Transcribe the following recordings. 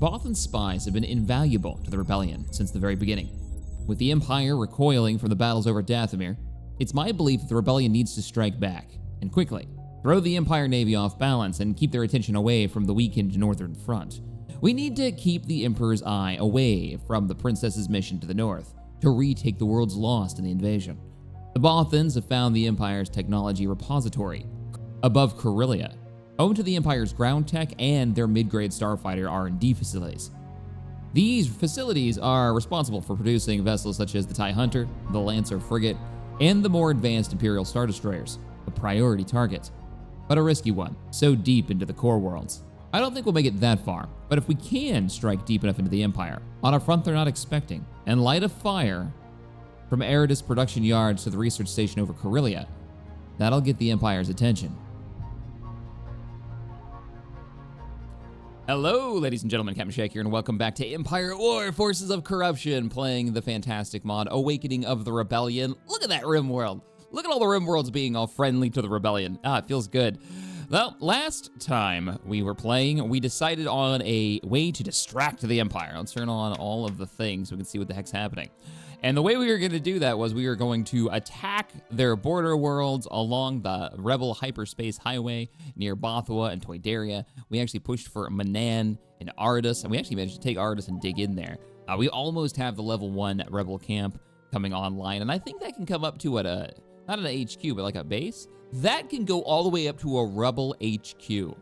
Bothan's spies have been invaluable to the rebellion since the very beginning. With the Empire recoiling from the battles over Dathomir, it's my belief that the rebellion needs to strike back, and quickly, throw the Empire Navy off balance and keep their attention away from the weakened Northern Front. We need to keep the Emperor's eye away from the Princess's mission to the north, to retake the worlds lost in the invasion. The Bothans have found the Empire's technology repository above Corellia, home to the Empire's ground tech and their mid-grade starfighter R&D facilities. These facilities are responsible for producing vessels such as the TIE Hunter, the Lancer frigate, and the more advanced Imperial Star Destroyers, a priority target, but a risky one, so deep into the core worlds. I don't think we'll make it that far, but if we can strike deep enough into the Empire, on a front they're not expecting, and light a fire from Eridus production yards to the research station over Corellia, that'll get the Empire's attention. Hello, ladies and gentlemen, Captain Shaq here, and welcome back to Empire at War, Forces of Corruption, playing the fantastic mod, Awakening of the Rebellion. Look at that Rim world. Look at all the Rim worlds being all friendly to the Rebellion. It feels good. Well, last time we were playing, we decided on a way to distract the Empire. Let's turn on all of the things so we can see what the heck's happening. And the way we were going to do that was we were going to attack their border worlds along the Rebel hyperspace highway near Bothua and Toydaria. We actually pushed for Manan and Ardus, and we actually managed to take Ardus and dig in there. We almost have the level 1 Rebel camp coming online, and I think that can come up to not an HQ, but like a base. That can go all the way up to a Rebel HQ.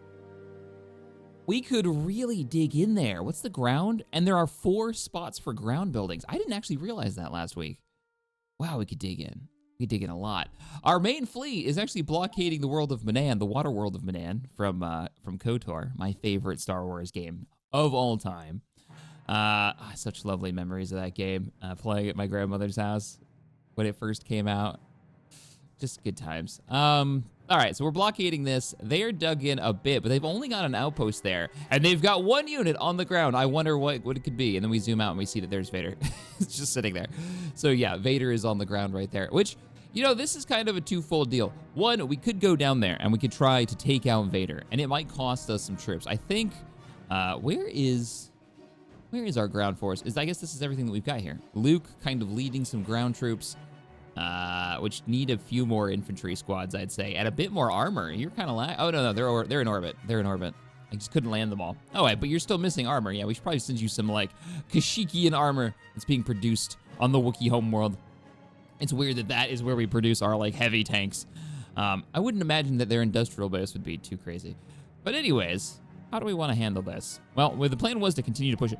We could really dig in there. What's the ground? And there are 4 spots for ground buildings. I didn't actually realize that last week. Wow, we could dig in. We could dig in a lot. Our main fleet is actually blockading the world of Manan, the water world of Manan from KOTOR, my favorite Star Wars game of all time. Such lovely memories of that game, playing at my grandmother's house when it first came out. Just good times. All right, so we're blockading this. They are dug in a bit, but they've only got an outpost there, and they've got 1 unit on the ground. I wonder what it could be, and then we zoom out and we see that there's Vader. It's just sitting there. So yeah, Vader is on the ground right there, which, you know, this is kind of a twofold deal. One, we could go down there and we could try to take out Vader, and it might cost us some troops. I think, where is our ground force? I guess this is everything that we've got here. Luke kind of leading some ground troops, which need a few more infantry squads, I'd say, and a bit more armor. You're kind of oh no, they're in orbit. They're in orbit. I just couldn't land them all. Oh, wait, but you're still missing armor. Yeah, we should probably send you some like Kashyyykian armor that's being produced on the Wookiee homeworld. It's weird that is where we produce our like heavy tanks. I wouldn't imagine that their industrial base would be too crazy. But anyways, how do we want to handle this? Well, the plan was to continue to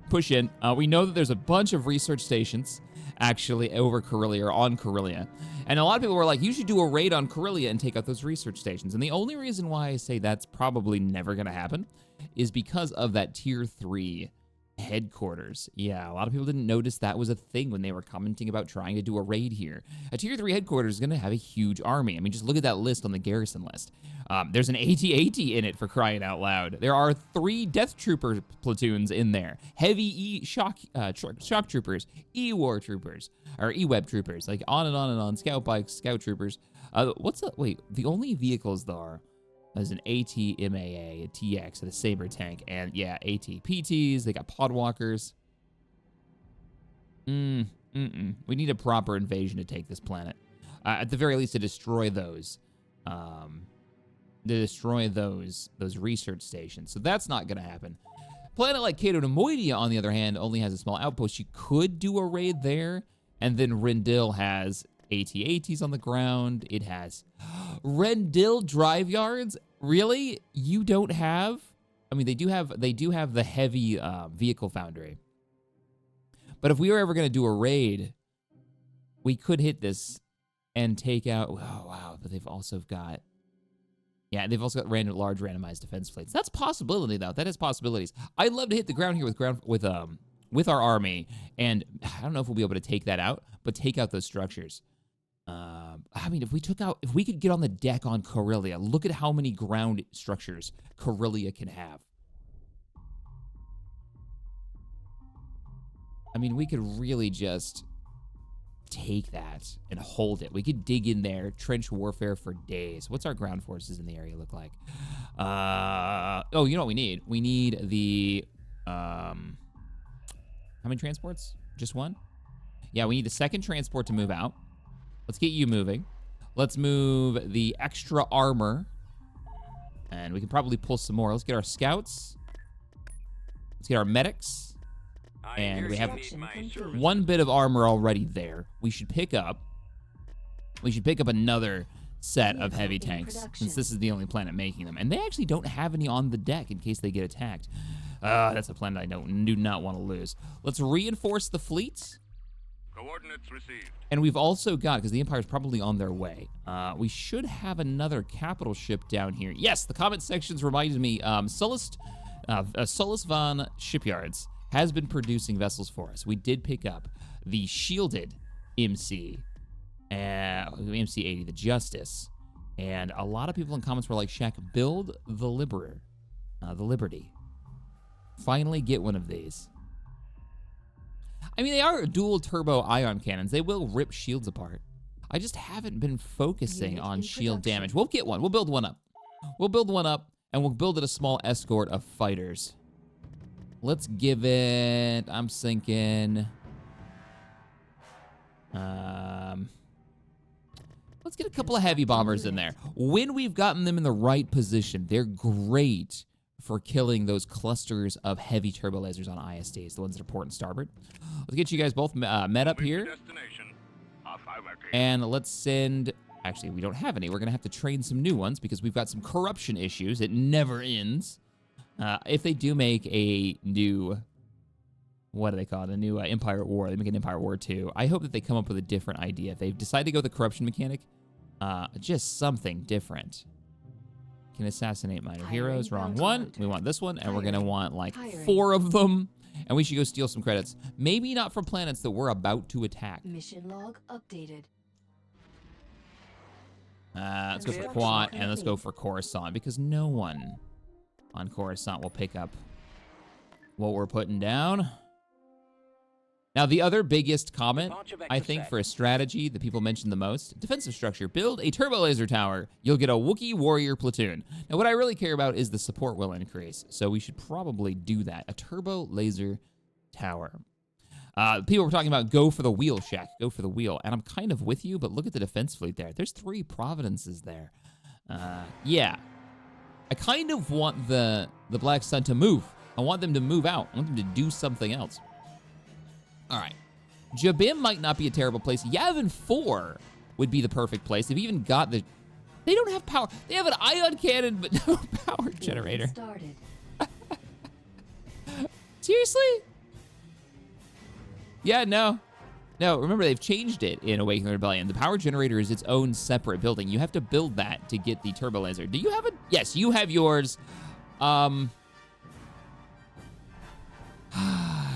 push in. We know that there's a bunch of research stations actually over Corellia or on Corellia. And a lot of people were like, you should do a raid on Corellia and take out those research stations. And the only reason why I say that's probably never going to happen is because of that tier 3 headquarters. Yeah, a lot of people didn't notice that was a thing when they were commenting about trying to do a raid here. A tier 3 headquarters is going to have a huge army. I mean, just look at that list on the garrison list. There's an AT-AT in it, for crying out loud. There are 3 Death Trooper platoons in there. Heavy shock troopers, E-War troopers, or E-Web troopers, like on and on and on. Scout bikes, scout troopers. The only vehicles there are as an AT-MAA, a TX, and a Saber tank, and yeah, AT-PTs. They got podwalkers. We need a proper invasion to take this planet. At the very least, to destroy those. Those research stations. So that's not going to happen. A planet like Cato Nemoidia, on the other hand, only has a small outpost. You could do a raid there, and then Rendil has AT-ATs on the ground. It has Rendil drive yards. Really? You don't have? I mean, they do have the heavy vehicle foundry. But if we were ever going to do a raid, we could hit this and take out. Oh wow! But they've also got. Yeah, they've also got large randomized defense fleets. That's a possibility, though. That is possibilities. I'd love to hit the ground here with our army, and I don't know if we'll be able to take that out, but take out those structures. I mean, if we could get on the deck on Corellia, look at how many ground structures Corellia can have. I mean, we could really just take that and hold it. We could dig in there, trench warfare for days. What's our ground forces in the area look like? Oh, you know what we need? We need the How many transports? Just one? Yeah, we need a second transport to move out. Let's get you moving. Let's move the extra armor. And we can probably pull some more. Let's get our scouts. Let's get our medics. And we have one bit of armor already there. We should pick up another set of heavy tanks, since this is the only planet making them. And they actually don't have any on the deck in case they get attacked. That's a planet I do not want to lose. Let's reinforce the fleet. Coordinates received. And we've also got, because the Empire's probably on their way, we should have another capital ship down here. Yes, the comment sections reminded me, Solus Van Shipyards has been producing vessels for us. We did pick up the shielded MC, MC-80, the Justice. And a lot of people in comments were like, Shaq, build the Liberty. Finally get one of these. I mean, they are dual turbo ion cannons. They will rip shields apart. I just haven't been focusing on shield damage. We'll get one. We'll build one up. And we'll build it a small escort of fighters. Let's give it, I'm thinking, let's get a couple of heavy bombers in there. When we've gotten them in the right position, they're great for killing those clusters of heavy turbo lasers on ISDs, the ones that are port and starboard. Let's get you guys both met up here. And let's send, actually, we don't have any. We're gonna have to train some new ones because we've got some corruption issues. It never ends. If they do make a new, what do they call it? A new Empire War. They make an Empire War 2. I hope that they come up with a different idea. If they decide to go the corruption mechanic, just something different. Can assassinate minor heroes. Wrong one. We want this one, and we're gonna want like 4 of them. And we should go steal some credits. Maybe not from planets that we're about to attack. Mission log updated. Let's go for Quant, and let's go for Coruscant, because no one on Coruscant will pick up what we're putting down. Now, the other biggest comment, I think, for a strategy that people mention the most, defensive structure. Build a turbo laser tower. You'll get a Wookiee warrior platoon. Now, what I really care about is the support will increase, so we should probably do that. A turbo laser tower. People were talking about go for the wheel, Shaq. Go for the wheel. And I'm kind of with you, but look at the defense fleet there. There's 3 Providences there. Yeah. I kind of want the Black Sun to move. I want them to move out. I want them to do something else. All right. Jabim might not be a terrible place. Yavin 4 would be the perfect place. They've even got the... They don't have power. They have an ion cannon, but no power generator. Seriously? Yeah, no. No, remember, they've changed it in Awakening the Rebellion. The power generator is its own separate building. You have to build that to get the turbo laser. Do you have it? Yes, you have yours.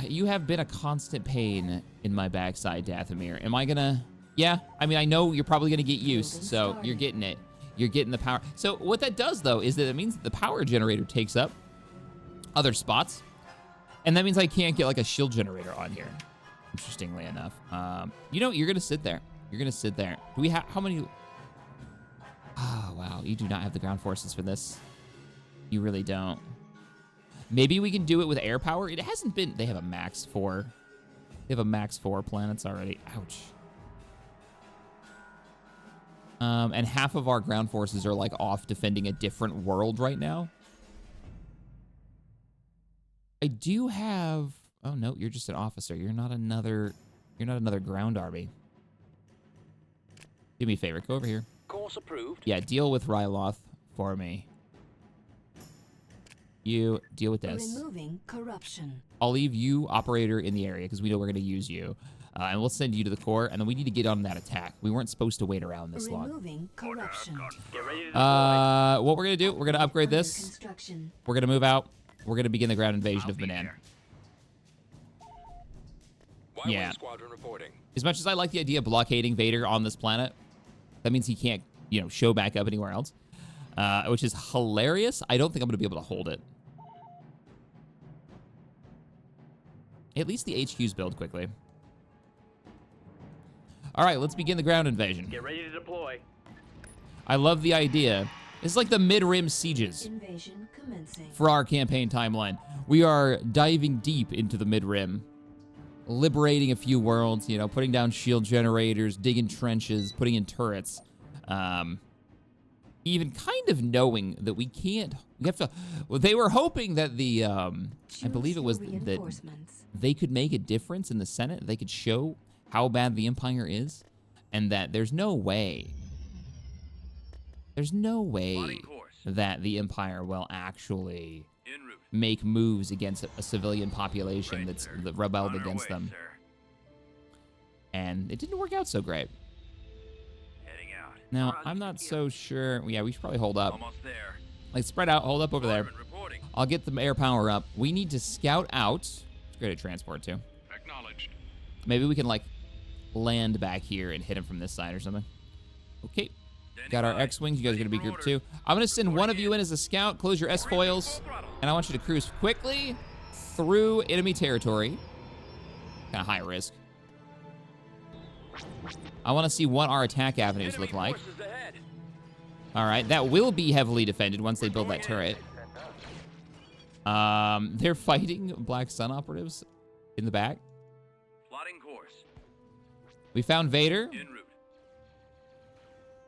You have been a constant pain in my backside, Dathomir. Am I gonna... Yeah, I mean, I know you're probably gonna get used, so you're getting it. You're getting the power. So what that does, though, is that it means that the power generator takes up other spots, and that means I can't get, like, a shield generator on here, interestingly enough. You know, you're gonna sit there. You're gonna sit there. Do we have... How many... Oh, wow. You do not have the ground forces for this. You really don't. Maybe we can do it with air power. It hasn't been... They have a max 4. They have a max 4 planets already. Ouch. And half of our ground forces are, like, off defending a different world right now. I do have... Oh, no, you're just an officer. You're not another ground army. Do me a favor. Go over here. Course approved. Yeah, deal with Ryloth for me. You deal with this. Removing corruption. I'll leave you operator in the area because we know we're going to use you. And we'll send you to the core, and then we need to get on that attack. We weren't supposed to wait around this long. Removing corruption. What we're going to do, we're going to upgrade this. We're going to move out. We're going to begin the ground invasion of Manan. Yeah. As much as I like the idea of blockading Vader on this planet, that means he can't, you know, show back up anywhere else, which is hilarious. I don't think I'm going to be able to hold it. At least the HQs build quickly. All right, let's begin the ground invasion. Get ready to deploy. I love the idea This is like the mid-rim sieges Invasion commencing. for our campaign timeline. We are diving deep into the mid-rim, liberating a few worlds, you know, putting down shield generators, digging trenches, putting in turrets. Even kind of knowing that we have to, well, they were hoping that I believe it was that they could make a difference in the Senate. They could show how bad the Empire is, and that there's no way that the Empire will actually make moves against a civilian population that rebelled against them. Sir. And it didn't work out so great. Heading out. Now, I'm not so sure. Yeah, we should probably hold up. Almost there. Like, spread out, hold up over there. Fireman reporting. I'll get the air power up. We need to scout out. It's great at transport, too. Acknowledged. Maybe we can, like, land back here and hit him from this side or something. Okay. Got our X-Wings. You guys are going to be grouped, too. I'm going to send one of you in as a scout. Close your S-foils. And I want you to cruise quickly through enemy territory. Kind of high risk. I want to see what our attack avenues look like. All right, that will be heavily defended once they build that turret. They're fighting Black Sun operatives in the back. Plotting course. We found Vader. En route.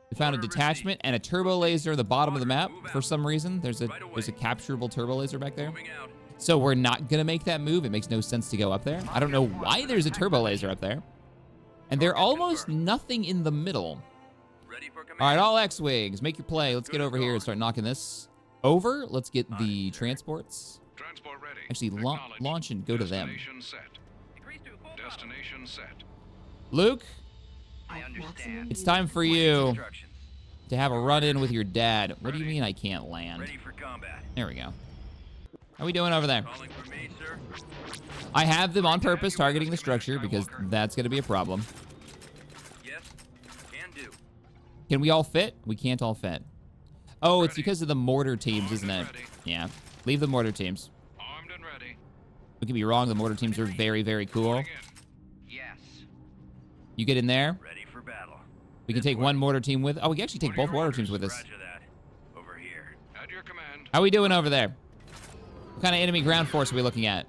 We found a detachment and a turbo laser at the bottom of the map for some reason. There's a capturable turbo laser back there. Moving out. So we're not gonna make that move. It makes no sense to go up there. I don't know why there's a turbo laser up there. And they're almost nothing in the middle. Ready for command. All right, all X-Wings, make your play. Let's get over here and start knocking this over. Let's get the transports. Transport ready. Actually, launch and go to them. Destination set. Destination set. Luke, I understand. it's time for you Instructions. to have a run-in with your dad. What do you mean I can't land? Ready for combat. There we go. How we doing over there? Calling for me, sir. I have them on purpose targeting the structure because that's going to be a problem. Yes. Can do. Can we all fit? We can't all fit. Oh, it's because of the mortar teams, isn't it? Yeah. Leave the mortar teams. Armed and ready. Don't get me wrong, the mortar teams are very, very cool. Yes. You get in there. Ready for battle. We can take one mortar team with. Oh, we can actually take both mortar teams with us. Roger that. Over here. At your command. How we doing over there? What kind of enemy ground force are we looking at?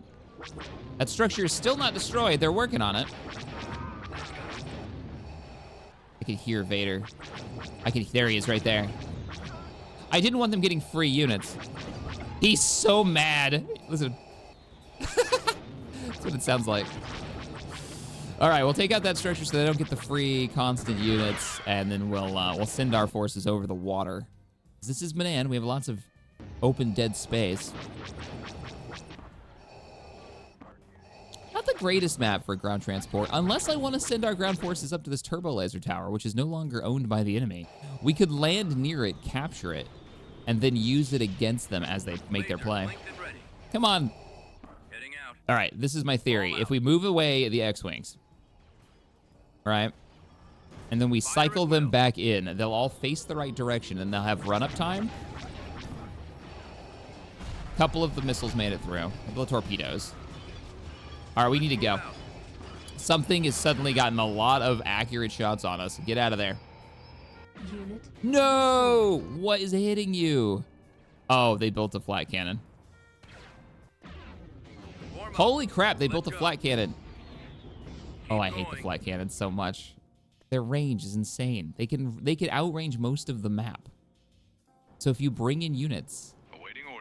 That structure is still not destroyed. They're working on it. I can hear Vader. There he is right there. I didn't want them getting free units. He's so mad. Listen. That's what it sounds like. All right, we'll take out that structure so they don't get the free constant units, and then we'll send our forces over the water. This is Manan. We have lots of open dead space. Not the greatest map for ground transport, unless I want to send our ground forces up to this turbo laser tower, which is no longer owned by the enemy. We could land near it, capture it, and then use it against them as they make their play. Come on. Heading out. All right, this is my theory. If we move away the X-Wings, all right, and then we cycle them back in, they'll all face the right direction, and they'll have run-up time. A couple of the missiles made it through. A couple of torpedoes. All right, we need to go. Something has suddenly gotten a lot of accurate shots on us. Get out of there. Unit. No! What is hitting you? Oh, they built a flat cannon. Holy crap, they built a flat cannon. Oh, I hate the flat cannons so much. Their range is insane. They can outrange most of the map. So if you bring in units,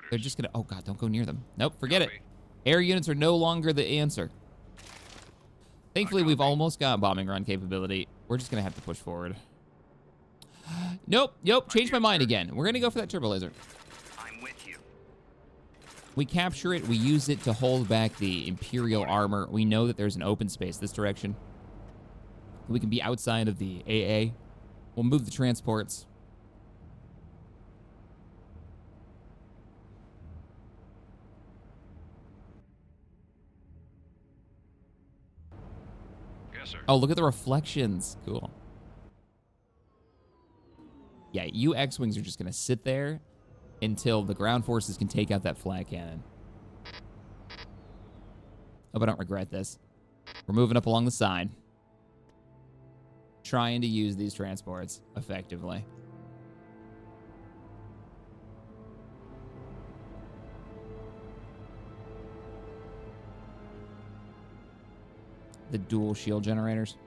they're just gonna, oh god, don't go near them. Nope, forget it. Air units are no longer the answer. Thankfully, we've almost got bombing run capability. We're just gonna have to push forward. Nope, changed my mind again. We're gonna go for that turbo laser. I'm with you. We capture it, we use it to hold back the Imperial armor. We know that there's an open space this direction. We can be outside of the AA. We'll move the transports. Yes, sir. Oh, look at the reflections. Cool. Yeah, you X-Wings are just going to sit there until the ground forces can take out that flat cannon. Hope I don't regret this. We're moving up along the side. Trying to use these transports effectively. the dual shield generators.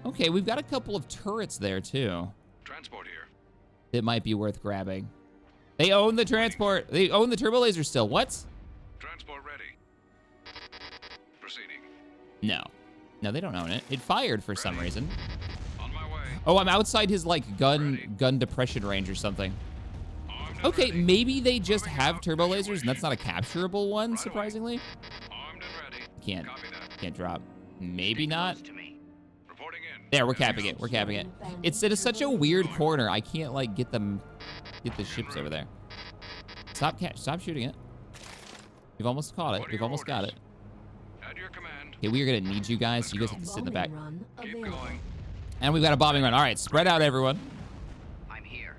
Okay, we've got a couple of turrets there, too. Transport here. It might be worth grabbing. They own the transport. They own the turbo laser still. What? Transport ready. Proceeding. No. No, they don't own it. It fired for some reason. On my way. Oh, I'm outside his, like, gun depression range or something. Armed and Okay, ready. maybe they just have turbo lasers, and that's not a capturable one, surprisingly. Armed and ready. Can't. Copy that. Can't drop. Maybe not. Reporting in. There, we're capping it. We're capping it. It's in such a weird corner. I can't, like, get the ships over there. Stop shooting it. We've almost caught it. What are We've your almost got it. orders? At your command. Okay, we are gonna need you guys. You guys have to sit in the back. Bombing run Keep available. going. And we've got a bombing run. All right, spread out, everyone. I'm here.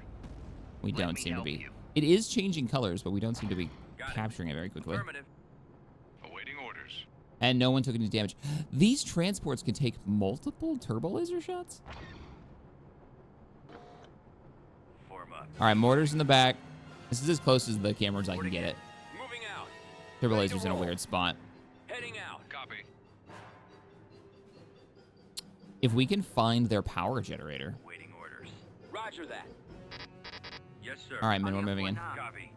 We Let don't me seem to help be. you. It is changing colors, but we don't seem to be Got it. capturing it very quickly. Affirmative. Awaiting orders. And no one took any damage. These transports can take multiple turbo laser shots? Form up. All right, mortars in the back. This is as close as the cameras I can get it. Moving out. Turbo laser's in a weird spot. Heading out. Copy. If we can find their power generator. Waiting orders. Roger that. Yes, sir. All right, man, we're moving in. Copy.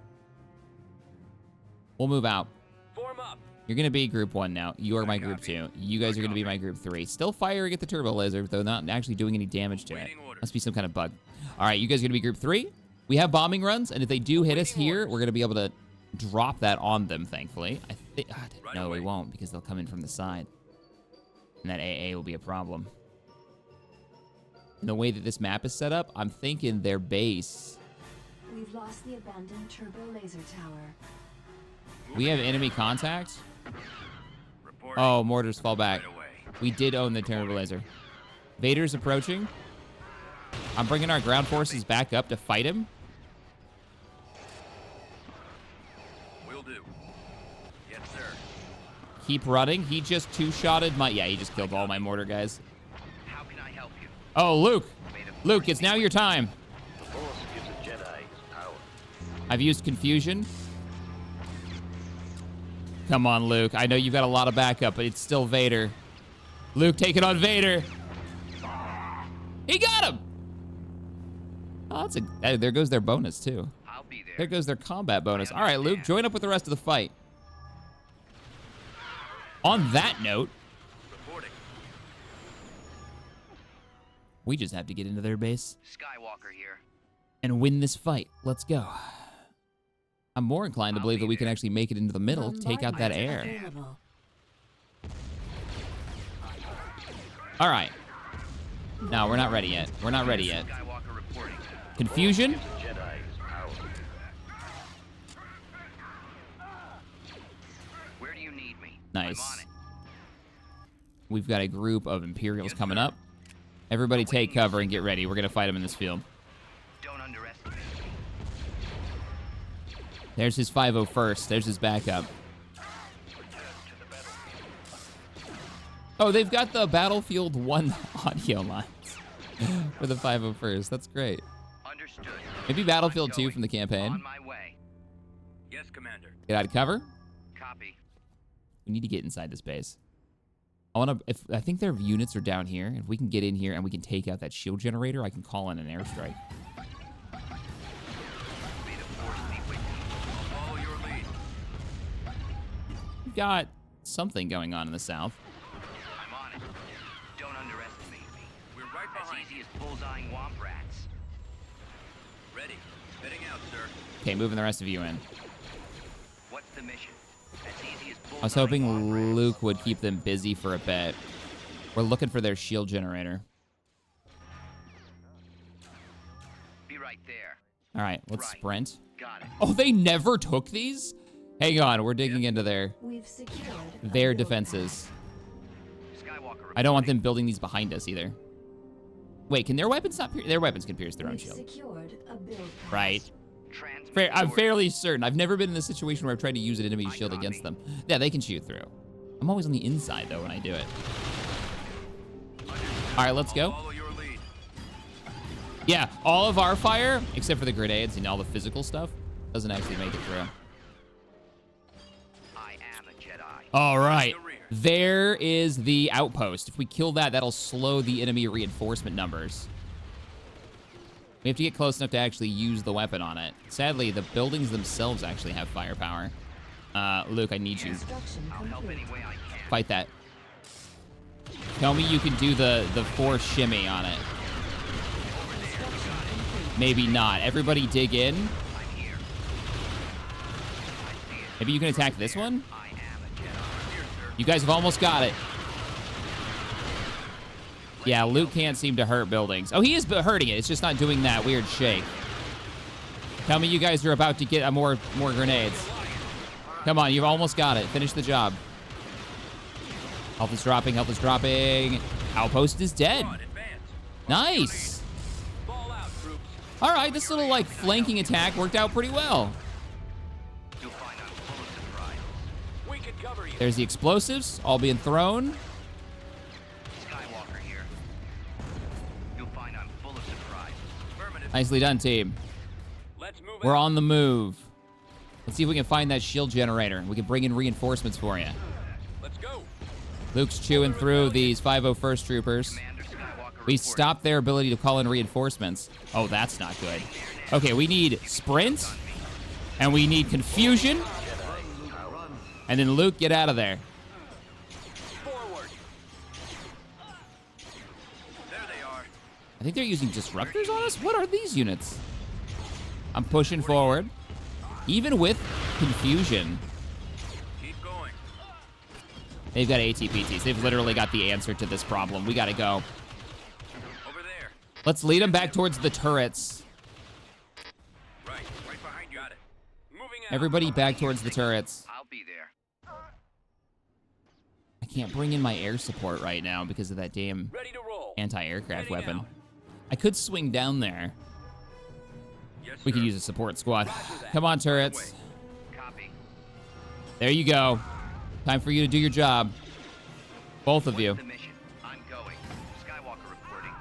We'll move out. Form up. You're going to be group 1 now. You are my group 2. You guys are going to be my group 3. Still firing at the turbo laser, though not actually doing any damage to it. Waiting orders. Must be some kind of bug. All right, you guys are going to be group 3. We have bombing runs, and if they do hit us here, we're going to be able to drop that on them, thankfully. I think. Right No, we away. won't, because they'll come in from the side. And that AA will be a problem. And the way that this map is set up, I'm thinking their base. We've lost the abandoned turbo laser tower. We have enemy contact. Reporting. Oh, mortars fall back. Right away. We did own the turbo laser. Vader's approaching. I'm bringing our ground forces back up to fight him. Will do. Yes, sir. Keep running. He just two-shotted my... Yeah, he just killed all my mortar guys. How can I help you? Oh, Luke. Luke, it's now your time. Force gives a Jedi his power. I've used confusion. Come on, Luke. I know you've got a lot of backup, but it's still Vader. Luke, take it on Vader. He got him. Oh, there goes their bonus, too. I'll be there. There goes their combat bonus. All right, Luke, join up with the rest of the fight. On that note, Reporting. we just have to get into their base Skywalker here. and win this fight. Let's go. I'm more inclined to believe that we can actually make it into the middle, take out that Bombardment air. available. All right. No, we're not ready yet. We're not ready yet. Skywalker reporting. Confusion. Gives a Jedi his power. Where do you need me? Nice. I'm on it. We've got a group of Imperials coming up. Everybody take cover and get ready. We're going to fight them in this field. Don't underestimate me. There's his 501st. There's his backup. Oh, they've got the Battlefield 1 audio lines for the 501st. That's great. Understood. Maybe Battlefield I'm 2 going. from the campaign. On my way. Yes, Commander. Get out of cover. Copy. We need to get inside this base. I think their units are down here. If we can get in here and we can take out that shield generator, I can call in an airstrike. May the force be with you. I'll follow your lead. We've got something going on in the south. I'm on it. Don't underestimate me. We're right As behind easy you. as bullseyeing womp rats. Ready. Heading out, sir. Okay, moving the rest of you in. What's the mission? As easy as bullseyeing I was hoping womp rats. Luke would keep them busy for a bit. We're looking for their shield generator. Be right there. All right, let's Right. sprint. Got it. Oh, they never took these? Hang on, we're digging into We've secured a their build defenses. Skywalker I don't want them reporting. building these behind us either. Wait, can their weapons not pierce? Their weapons can pierce path. their own We've shield. secured a build path. Right. Transmit I'm orders. fairly certain. I've never been in a situation where I've tried to use an enemy shield against them. Yeah, they can shoot through. I'm always on the inside, though, when I do it. All right, let's go. Follow your lead. Yeah, all of our fire, except for the grenades and all the physical stuff, doesn't actually make it through. I am a Jedi. All right. There is the outpost. If we kill that, that'll slow the enemy reinforcement numbers. We have to get close enough to actually use the weapon on it. Sadly, the buildings themselves actually have firepower. Luke, I need you. I'll help any way I can. Fight that. Tell me you can do the force shimmy on it. Maybe not. Everybody dig in. I'm here. Maybe you can attack this one? I am a Jedi. You guys have almost got it. Yeah, Luke can't seem to hurt buildings. Oh, he is hurting it. It's just not doing that weird shake. Tell me you guys are about to get more grenades. Come on, you've almost got it. Finish the job. Health is dropping. Health is dropping. Outpost is dead. Nice. All right, this little, like, flanking attack worked out pretty well. You'll find I'm full of surprises. We can cover you. There's the explosives all being thrown. Skywalker here. You'll find I'm full of surprises. Affirmative. Nicely done, team. Let's move We're out. on the move. Let's see if we can find that shield generator. We can bring in reinforcements for you. Let's go. Luke's chewing through these 501st troopers. Commander Skywalker We reporting. stopped their ability to call in reinforcements. Oh, that's not good. Okay, we need sprint, and we need confusion, and then Luke, get out of there. Forward. There they are. I think they're using disruptors on us? What are these units? I'm pushing forward, even with confusion. Keep going. They've got ATPTs. They've literally got the answer to this problem. We gotta go. Over there. Let's lead them back towards the turrets. Right behind you. Got it. Moving out. Everybody back towards the turrets. I'll be there. I can't bring in my air support right now because of that damn Ready to roll. anti-aircraft Heading weapon. out. I could swing down there. Yes, We could sir. use a support squad. Roger that. Come on, turrets. Copy. There you go. Time for you to do your job. Both of you. The mission. I'm going. Skywalker reporting.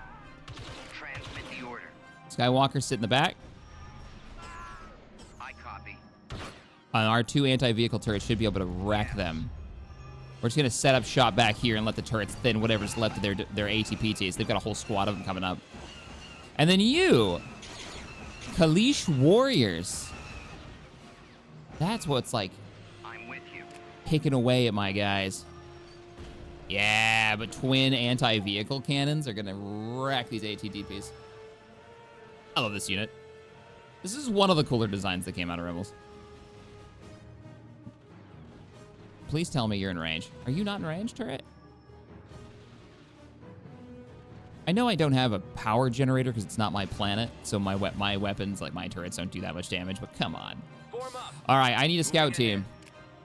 Transmit the order. Skywalker, sit in the back. I copy. Our two anti-vehicle turrets should be able to wreck them. We're just going to set up shop back here and let the turrets thin whatever's left of their ATPTs. They've got a whole squad of them coming up. And then you, Kalish Warriors. That's what's like I'm with you. picking away at my guys. Yeah, but twin anti-vehicle cannons are going to wreck these ATDPs. I love this unit. This is one of the cooler designs that came out of Rebels. Please tell me you're in range. Are you not in range, turret? I know I don't have a power generator because it's not my planet, so my weapons, like my turrets, don't do that much damage, but come on. Form up. All right, I need a scout team.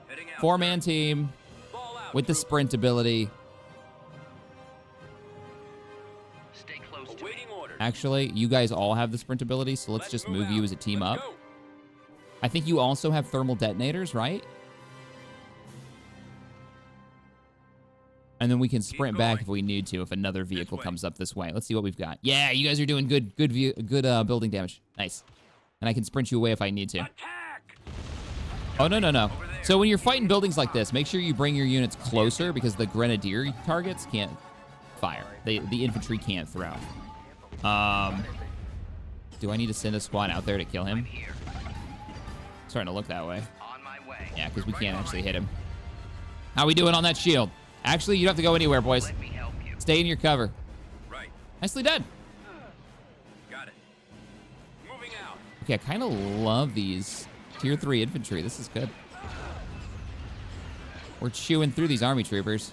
Heading out. 4-man team Ball out. with the sprint ability. Stay close to me. Awaiting orders. Actually, you guys all have the sprint ability, so let's just move you out. as a team Let's up. go. I think you also have thermal detonators, right? And then we can sprint back going. if we need to, if another vehicle way. comes up this way. Let's see what we've got. Yeah, you guys are doing good building damage. Nice. And I can sprint you away if I need to. Attack. Oh, no. there. So when you're fighting buildings like this, make sure you bring your units closer because the grenadier targets can't fire. The infantry can't throw. Do I need to send a squad out there to kill him? Here. Starting to look that way. On my way. Yeah, because we can't actually hit him. How we doing on that shield? Actually, you don't have to go anywhere, boys. Let me help you. Stay in your cover. Right. Nicely done. Got it. Moving out. Okay, I kind of love these tier 3 infantry. This is good. We're chewing through these army troopers.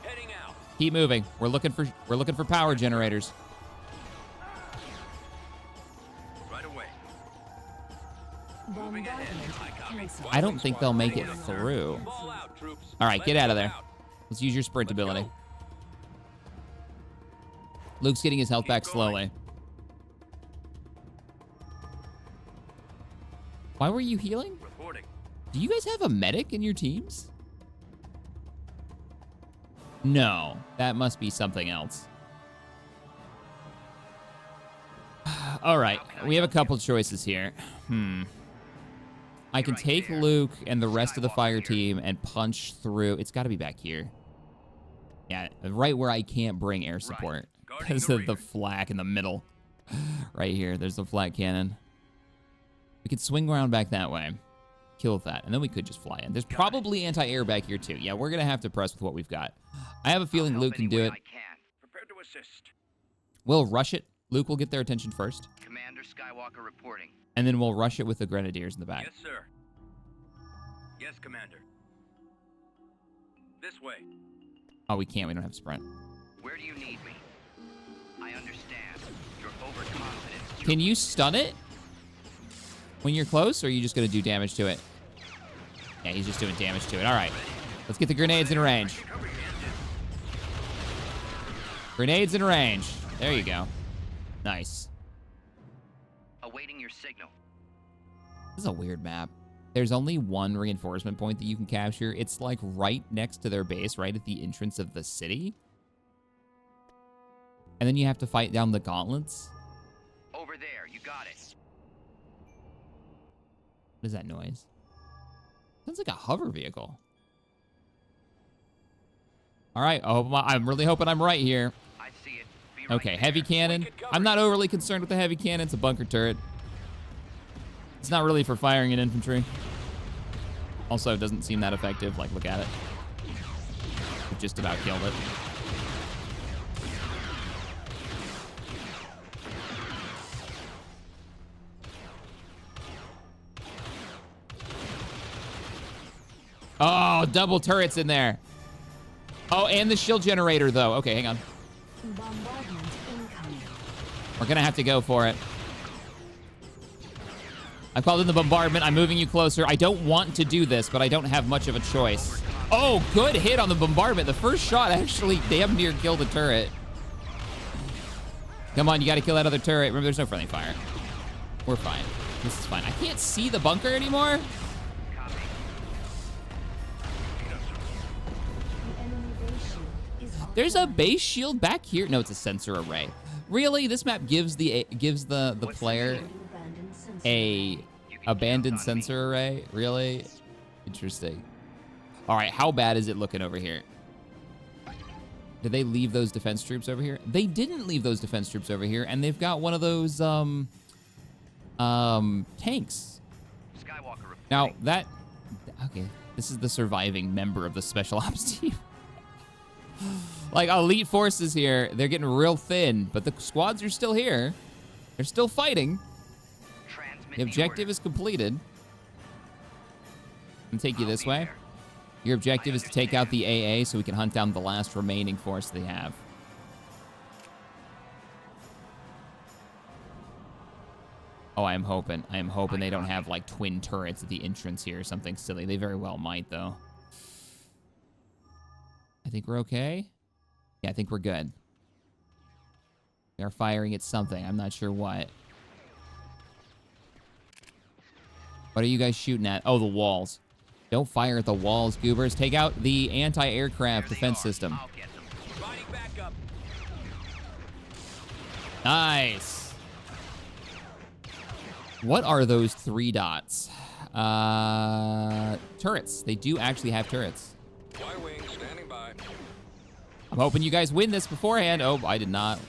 Heading out. Keep moving. We're looking for power generators. Right away. Bombardment I copy. cancelled. I don't think they'll make it through. Ball out, troops. All right, get Let's out of go there. Let's use your sprint ability. Luke's getting his health back going. slowly. Why were you healing? Reporting. Do you guys have a medic in your teams? No, that must be something else. All right, we have a couple choices here. I I can take Luke and the rest of the fire team and punch through. It's got to be back here. Yeah, right where I can't bring air support because of the flak in the middle. Right here, there's the flak cannon. We could swing around back that way, kill that, and then we could just fly in. There's probably anti-air back here too. Yeah, we're gonna have to press with what we've got. I have a feeling Luke can do it. Prepared to assist. We'll rush it. Luke will get their attention first, Commander Skywalker reporting. and then we'll rush it with the grenadiers in the back. Yes, sir. Yes, Commander. This way. Oh, we can't. We don't have sprint. Where do you need me? I understand. You're overconfident. Can you stun it when you're close, or are you just gonna do damage to it? Yeah, he's just doing damage to it. All right, let's get the grenades in range. Grenades in range. There you go. Nice. Awaiting your signal. This is a weird map. There's only one reinforcement point that you can capture. It's like right next to their base, right at the entrance of the city. And then you have to fight down the gauntlets. Over there, you got it. What is that noise? Sounds like a hover vehicle. All right, I'm really hoping I'm right here. I see it. Be right Okay, there. heavy cannon. I'm not overly concerned with the heavy cannon. It's a bunker turret. It's not really for firing at infantry. Also, it doesn't seem that effective. Like, look at it. It just about killed it. Oh, double turrets in there. Oh, and the shield generator, though. Okay, hang on. Bombardment incoming. We're gonna have to go for it. I've called in the bombardment. I'm moving you closer. I don't want to do this, but I don't have much of a choice. Oh, good hit on the bombardment. The first shot actually damn near killed the turret. Come on, you gotta kill that other turret. Remember, there's no friendly fire. We're fine. This is fine. I can't see the bunker anymore. The enemy base shield is There's a offline. base shield back here. No, it's a sensor array. Really, this map gives the player Abandoned sensor a abandoned sensor array? Really? Interesting. All right, how bad is it looking over here? Did they leave those defense troops over here? They didn't leave those defense troops over here, and they've got one of those tanks. Skywalker reporting. Now okay, this is the surviving member of the special ops team. Like, elite forces here, they're getting real thin, but the squads are still here. They're still fighting. Transmit The objective is completed. I'm take you this way. Your objective is to take out the AA so we can hunt down the last remaining force they have. Oh, I am hoping they don't have, like, twin turrets at the entrance here or something silly. They very well might, though. I think we're okay. Yeah, I think we're good. They are firing at something. I'm not sure what. What are you guys shooting at? Oh, the walls. Don't fire at the walls, goobers. Take out the anti-aircraft defense system. I'll get them. Providing backup. Nice. What are those 3 dots? Turrets. They do actually have turrets. Y-wing standing by. I'm hoping you guys win this beforehand. Oh, I did not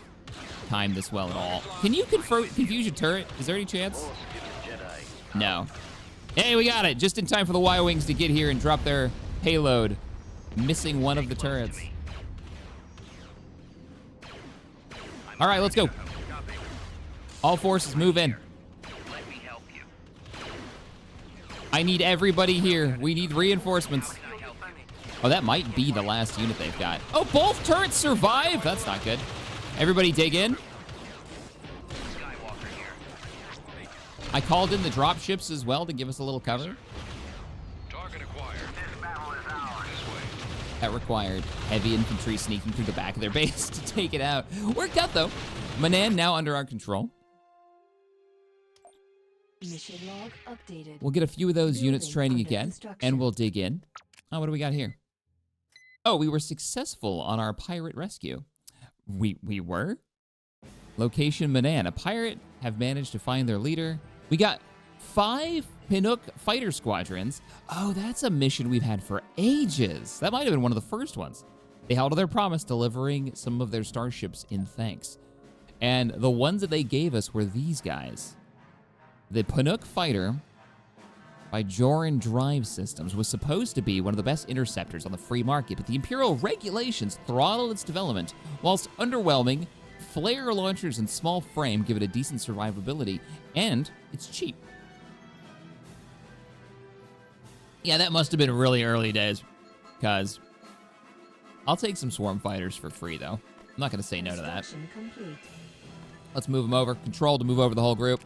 time this well at all. Can you confuse your turret? Is there any chance? Force gives a Jedi No. Hey, we got it. Just in time for the Y-Wings to get here and drop their payload. Missing one of the turrets. All right, let's go. All forces move in. Let me help you. I need everybody here. We need reinforcements. Can I help you? Oh, that might be the last unit they've got. Oh, both turrets survive. That's not good. Everybody dig in. Skywalker here. I called in the drop ships as well to give us a little cover. Target acquired. This battle is ours. This way. That required heavy infantry sneaking through the back of their base to take it out. Worked out, though. Manan now under our control. Mission log updated. We'll get a few of those units Building training under again, construction. and we'll dig in. Oh, what do we got here? Oh, we were successful on our pirate rescue. We were? Location Manan. A pirate have managed to find their leader. We got 5 Pinook fighter squadrons. Oh, that's a mission we've had for ages. That might have been one of the first ones. They held to their promise, delivering some of their starships in thanks. And the ones that they gave us were these guys. The Pinook fighter by Joran Drive Systems was supposed to be one of the best interceptors on the free market, but the Imperial regulations throttled its development, whilst underwhelming, flare launchers and small frame give it a decent survivability, and it's cheap. Yeah, that must have been really early days, because I'll take some swarm fighters for free, though. I'm not going to say no to that. Complete. Let's move them over. Control to move over the whole group.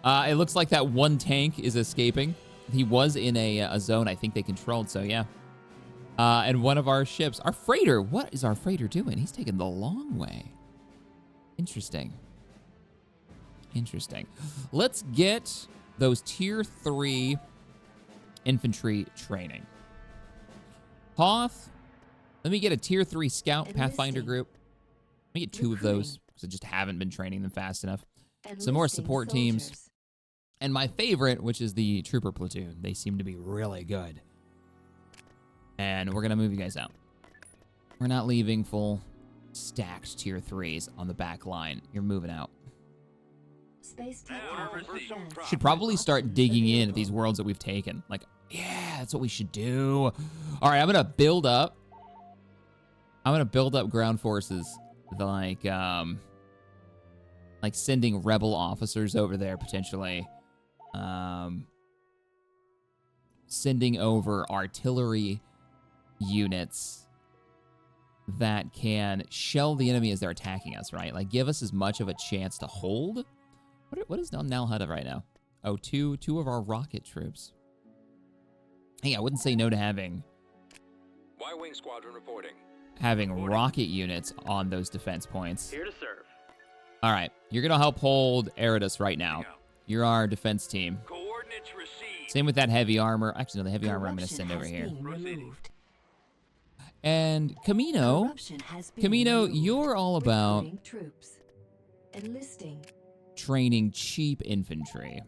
It looks like that one tank is escaping. He was in a zone I think they controlled, so yeah. And one of our ships, our freighter, what is our freighter doing? He's taking the long way. Interesting. Interesting. Let's get those tier 3 infantry training. Hoth, let me get a tier 3 scout Pathfinder group. Let me get 2 of those, because I just haven't been training them fast enough. Some more support teams. And my favorite, which is the trooper platoon. They seem to be really good. And we're going to move you guys out. We're not leaving full stacked tier 3s on the back line. You're moving out. Should probably start digging in at these worlds that we've taken. Like, yeah, that's what we should do. All right, I'm going to build up. Ground forces. Like sending rebel officers over there, potentially. Sending over artillery units that can shell the enemy as they're attacking us, right? Like, give us as much of a chance to hold. What is Nal Hutta right now? Oh, two of our rocket troops. Hey, I wouldn't say no to having Y-Wing Squadron reporting. Rocket units on those defense points. Here to serve. All right, you're going to help hold Eridus right now. You're our defense team. Coordinates received. Same with that heavy armor. Actually, no, the heavy armor I'm going to send over here. And Camino, you're all about troops. Enlisting. Training cheap infantry.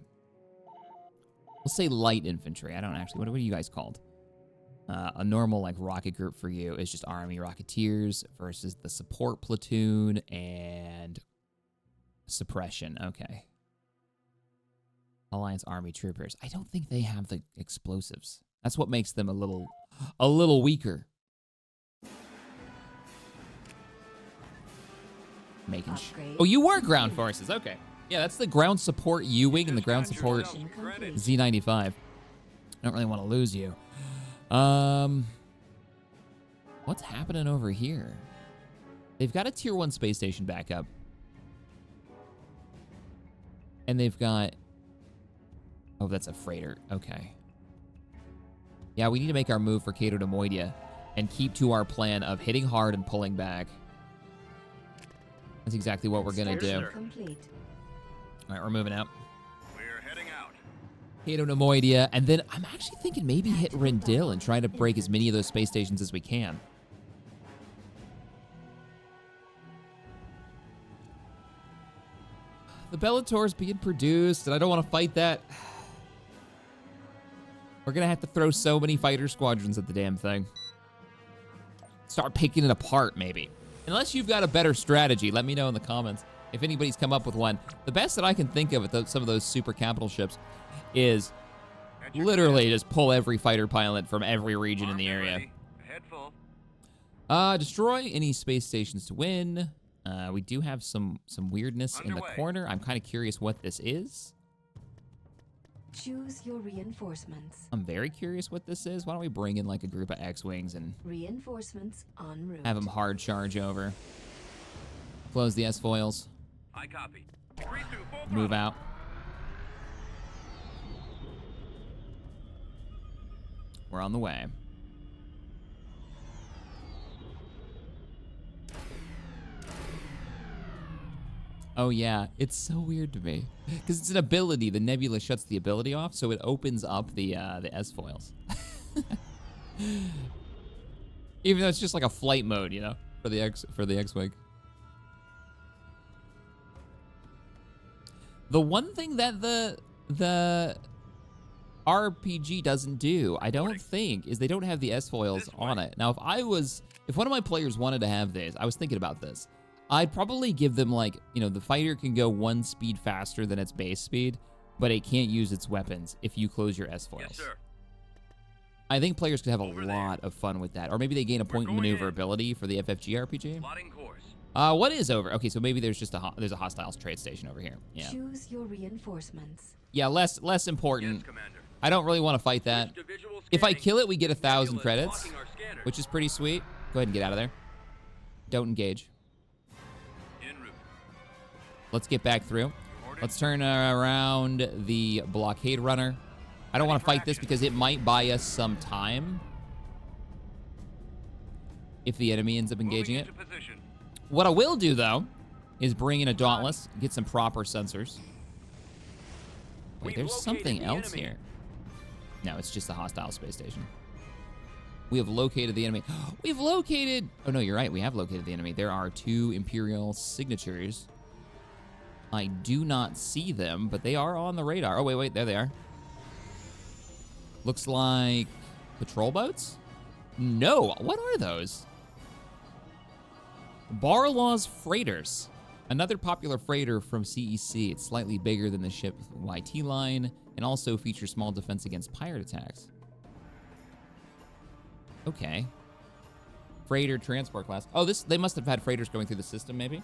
We'll say light infantry. I don't actually, what are you guys called? A normal like rocket group for you is just Army Rocketeers versus the support platoon and suppression. Okay. Alliance Army Troopers. I don't think they have the explosives. That's what makes them a little weaker. Oh, you were ground forces. Okay. Yeah, that's the ground support U-Wing and the ground support Z95. I don't really want to lose you. What's happening over here? They've got a tier 1 space station backup. And they've got... Oh, that's a freighter. Okay. Yeah, we need to make our move for Cato to Moidia and keep to our plan of hitting hard and pulling back. That's exactly what we're going to do. All right, we're moving out. We're heading out. Cato to Moidia, and then I'm actually thinking maybe hit Rendil and try to break as many of those space stations as we can. The Bellator's being produced, and I don't want to fight that. We're going to have to throw so many fighter squadrons at the damn thing. Start picking it apart, maybe. Unless you've got a better strategy, let me know in the comments if anybody's come up with one. The best that I can think of with some of those super capital ships is literally just pull every fighter pilot from every region in the area. Head full. Destroy any space stations to win. We do have some weirdness in the corner. I'm kind of curious what this is. Choose your reinforcements. I'm very curious what this is. Why don't we bring in like a group of X-Wings and reinforcements en route. Have them hard charge over. Close the S-foils. I copy. Move out. We're on the way. Oh yeah, it's so weird to me because it's an ability. The nebula shuts the ability off, so it opens up the S-foils. Even though it's just like a flight mode, you know, for the X-Wing. The one thing that the the RPG doesn't do, I don't think, is they don't have the S-foils on it. Now, if one of my players wanted to have this, I was thinking about this. I'd probably give them, like, you know, the fighter can go 1 speed faster than its base speed, but it can't use its weapons if you close your S-foils. Yes, sir. I think players could have a lot of fun with that. Or maybe they gain a point in maneuverability for the FFG RPG. Plotting course. What is over? Okay, so maybe there's just there's a hostile trade station over here. Yeah. Choose your reinforcements. Yeah, less important. Yes, Commander. I don't really want to fight that. Switch to visual If I scanning. kill it, we get 1,000 Nebula is credits, blocking our scanners. which is pretty sweet. Go ahead and get out of there. Don't engage. En route. Let's get back through. Let's turn around the blockade runner. I don't want to fight this because it might buy us some time if the enemy ends up engaging it. Moving into position. What I will do, though, is bring in a Dauntless, get some proper sensors. Wait, We've there's located something the else enemy. here. No, it's just a hostile space station. We have located the enemy. We've located... Oh, no, you're right. We have located the enemy. There are 2 Imperial signatures. I do not see them, but they are on the radar. Oh, wait. There they are. Looks like patrol boats? No. What are those? Barlaw's freighters. Another popular freighter from CEC. It's slightly bigger than the ship's YT line and also features small defense against pirate attacks. Okay. Freighter transport class. Oh, they must have had freighters going through the system, maybe?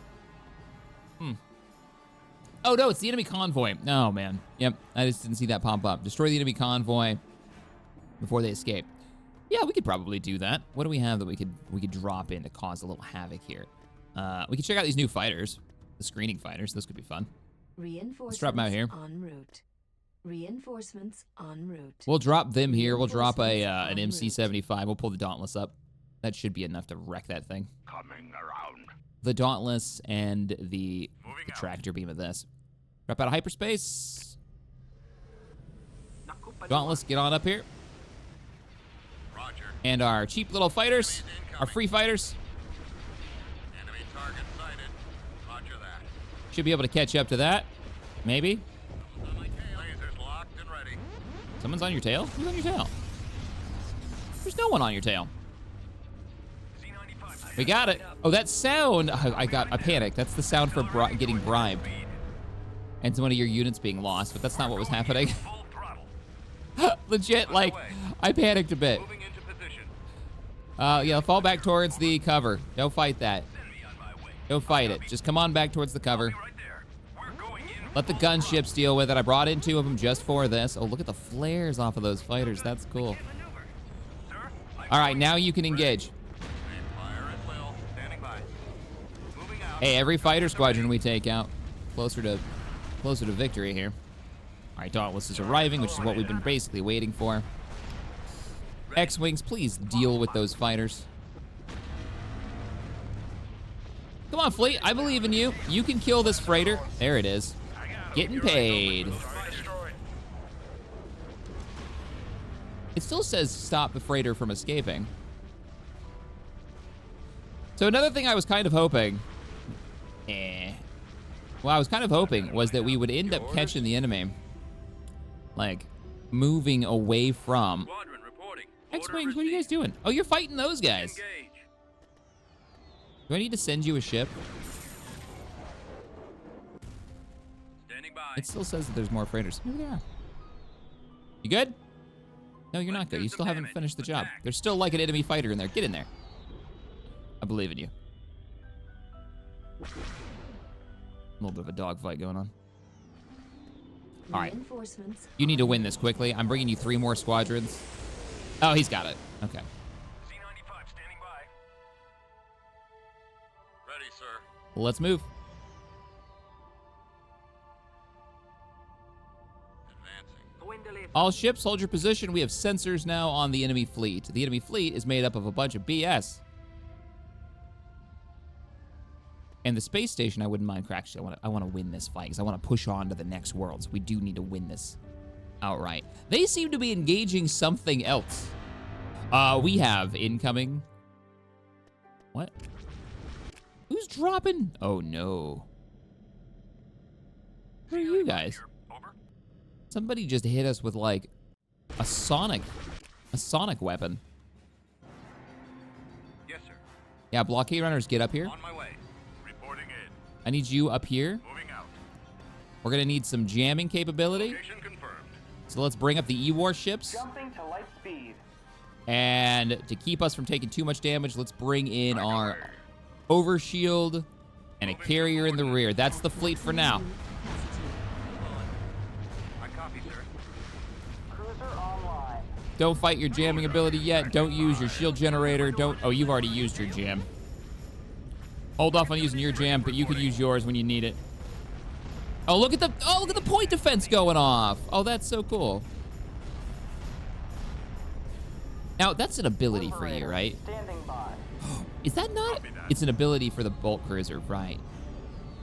Oh, no, it's the enemy convoy. Oh, man. Yep, I just didn't see that pop up. Destroy the enemy convoy before they escape. Yeah, we could probably do that. What do we have that we could drop in to cause a little havoc here? We could check out these new fighters, the screening fighters. Those could be fun. Reinforcements drop 'em out here. en route. Reinforcements en route. We'll drop them here. We'll drop an Reinforcements en MC-75. We'll pull the Dauntless up. That should be enough to wreck that thing. Coming around. The Dauntless and the tractor beam of this. Drop out of hyperspace. Dauntless, get on up here. Roger. And our cheap little fighters, our free fighters, Enemy target sighted. Roger that. should be able to catch up to that. Maybe. On my tail. Lasers locked and ready. Someone's on your tail? Who's on your tail? There's no one on your tail. Z95. We got it. Oh, that sound. I panicked. That's the sound for getting bribed. And one of your units being lost, but that's not what was happening. Full throttle. Legit, like, I panicked a bit. Moving into position. Yeah, fall back towards the cover. Don't fight that. Send me on my way. Don't fight it. Just come on back towards the cover. Be right there. We're going in. Let the gunships deal with it. I brought in 2 of them just for this. Oh, look at the flares off of those fighters. That's cool. Maneuver. Sir. All right, now you can engage. Fire at will. Standing by. Moving out. Hey, every fighter squadron we take out, closer to victory here. All right, Dauntless is arriving, which is what we've been basically waiting for. X-Wings, please deal with those fighters. Come on, fleet. I believe in you. You can kill this freighter. There it is. Getting paid. It still says stop the freighter from escaping. So another thing I was kind of hoping... Well, I was kind of hoping was that we would end up catching the enemy, like, moving away from... Squadron reporting. X-Wings, what are you guys doing? Oh, you're fighting those guys. Engage. Do I need to send you a ship? Standing by. It still says that there's more freighters. Maybe there are. You good? No, you're not good. You still haven't finished the job. There's still like an enemy fighter in there. Get in there. I believe in you. A little bit of a dogfight going on. All right. Reinforcements. You need to win this quickly. I'm bringing you 3 more squadrons. Oh, he's got it. Okay. Z95 standing by. Ready, sir. Well, let's move. Advancing. All ships, hold your position. We have sensors now on the enemy fleet. The enemy fleet is made up of a bunch of BS. And the space station, I wouldn't mind crashing. I want to win this fight because I want to push on to the next worlds. We do need to win this outright. They seem to be engaging something else. We have incoming. What? Who's dropping? Oh no. Who are you guys? Over. Somebody just hit us with like a sonic weapon. Yes, sir. Yeah, blockade runners, get up here. On my way. Reporting in. I need you up here. Moving out. We're gonna need some jamming capability. Location confirmed. So let's bring up the E-war ships. Jumping to light speed. And to keep us from taking too much damage, let's bring in our overshield and a carrier in the rear. That's the fleet for now. I copy, sir. Cruiser online. Don't fight your jamming ability yet. Don't use your shield generator. Oh, you've already used your jam. Hold off on using your jam, but you can use yours when you need it. Oh, look at the point defense going off. Oh, that's so cool. Now, that's an ability for you, right? Standing by. Is that not? It's an ability for the bulk cruiser, right?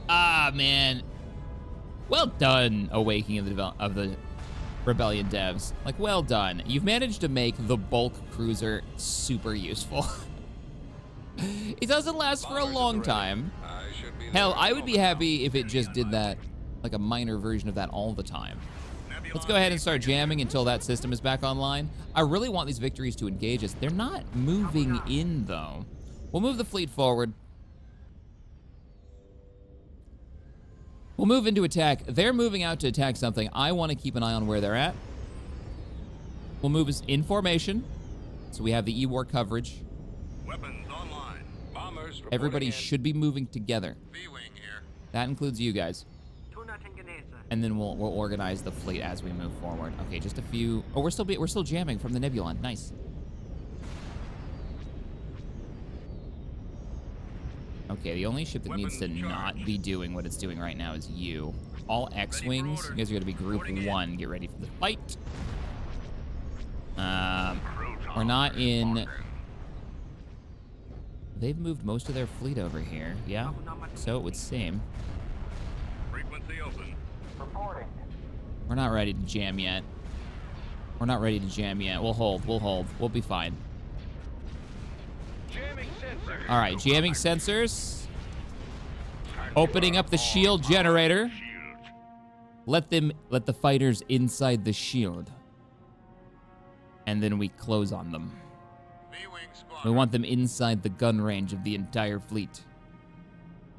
Ah, man. Well done, Awakening of the Rebellion devs. Like, well done. You've managed to make the bulk cruiser super useful. It doesn't last for a long time. Hell, I would be happy if it just did that, like a minor version of that all the time. Let's go ahead and start jamming until that system is back online. I really want these victories to engage us. They're not moving in, though. We'll move the fleet forward. We'll move into attack. They're moving out to attack something. I want to keep an eye on where they're at. We'll move us in formation, so we have the E-war coverage. Weapons online. Bombers reporting Everybody in. should be moving together. V-wing here. That includes you guys. And then we'll organize the fleet as we move forward. Okay, just a few. Oh, we're still jamming from the Nebulon. Nice. Okay, the only ship that needs to not be doing what it's doing right now is you. All X-wings. You guys are gonna be Group 1. Get ready for the fight. We're not in. They've moved most of their fleet over here. Yeah. So it would seem. Frequency open. Reporting. We're not ready to jam yet. We're not ready to jam yet. We'll hold. We'll be fine. Jamming sensor. All right, jamming sensors. Opening up the shield generator. Let the fighters inside the shield. And then we close on them. V-wing We squadron. want them inside the gun range of the entire fleet.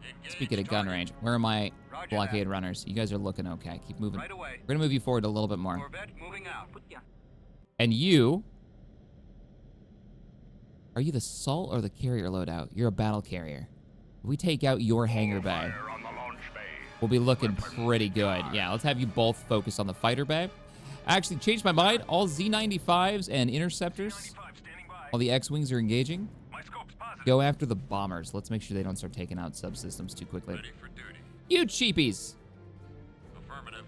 Engage Speaking of gun target. range, where are my Roger blockade that. runners? You guys are looking okay. Keep moving. Right away. We're gonna move you forward a little bit more. Corvette moving out. And you, are you the salt or the carrier loadout? You're a battle carrier. If we take out your hangar bay, we'll be looking pretty good. Yeah, let's have you both focus on the fighter bay. I actually changed my mind. All Z-95s and interceptors, 95 standing by. all the X-wings are engaging. My scope's positive. Go after the bombers. Let's make sure they don't start taking out subsystems too quickly. Ready for duty. You cheapies. Affirmative.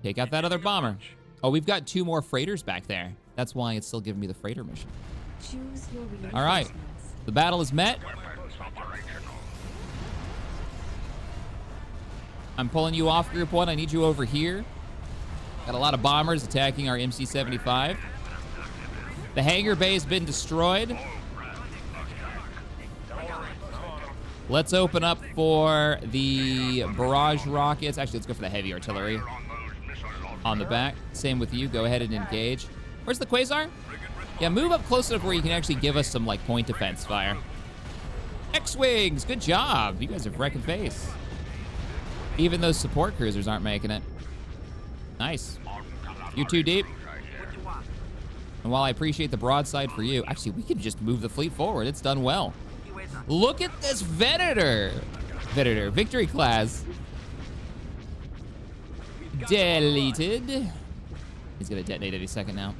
Take out that other bomber. Oh, we've got 2 more freighters back there. That's why it's still giving me the freighter mission. Choose your reinforcements. All right. The battle is met. I'm pulling you off, Group 1. I need you over here. Got a lot of bombers attacking our MC-75. The hangar bay has been destroyed. Let's open up for the barrage rockets. Actually, let's go for the heavy artillery on the back. Same with you. Go ahead and engage. Where's the Quasar? Yeah, move up close enough where you can actually give us some, like, point defense fire. X-Wings, good job. You guys are wrecking face. Even those support cruisers aren't making it. Nice. You're too deep. And while I appreciate the broadside for you, actually, we can just move the fleet forward. It's done well. Look at this Venator. Victory class. Deleted. He's gonna detonate any second now.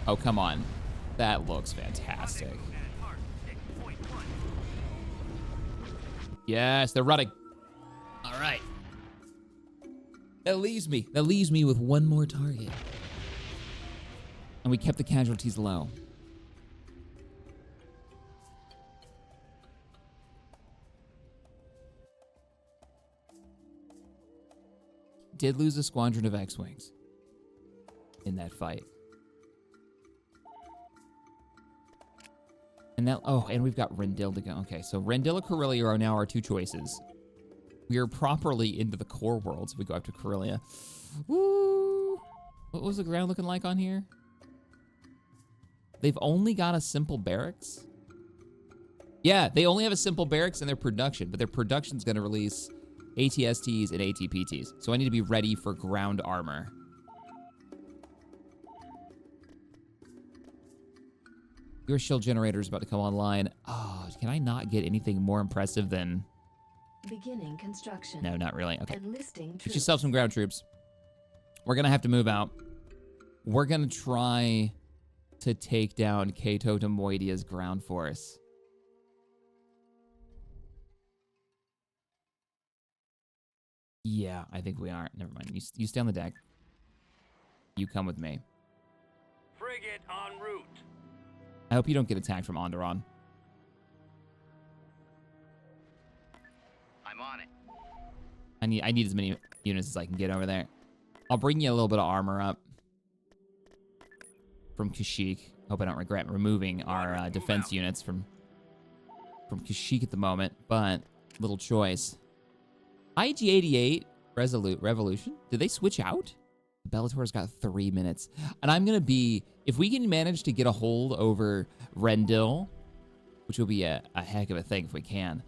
Oh, come on. That looks fantastic. Yes, they're running. All right. That leaves me with one more target. And we kept the casualties low. Did lose a squadron of X-Wings in that fight. And now, oh, and we've got Rendil to go. Okay, so Rendil or Corellia are now our 2 choices. We are properly into the core worlds if we go up to Corellia. Woo! What was the ground looking like on here? They've only got a simple barracks? Yeah, they only have a simple barracks in their production, but their production's gonna release ATSTs and ATPTs. So I need to be ready for ground armor. Your shield generator is about to come online. Oh, can I not get anything more impressive than... Beginning construction. No, not really. Okay. Enlisting Get troops. yourself some ground troops. We're gonna have to move out. We're gonna try to take down Cato de Moidia's ground force. Yeah, I think we are. Never mind. You stay on the deck. You come with me. Frigate en route. I hope you don't get attacked from Onderon. I'm on it. I need as many units as I can get over there. I'll bring you a little bit of armor up from Kashyyyk. Hope I don't regret removing our defense units from Kashyyyk at the moment, but little choice. IG-88 Revolution. Did they switch out? Bellator's got 3 minutes. And I'm going to be... If we can manage to get a hold over Rendil, which will be a heck of a thing if we can,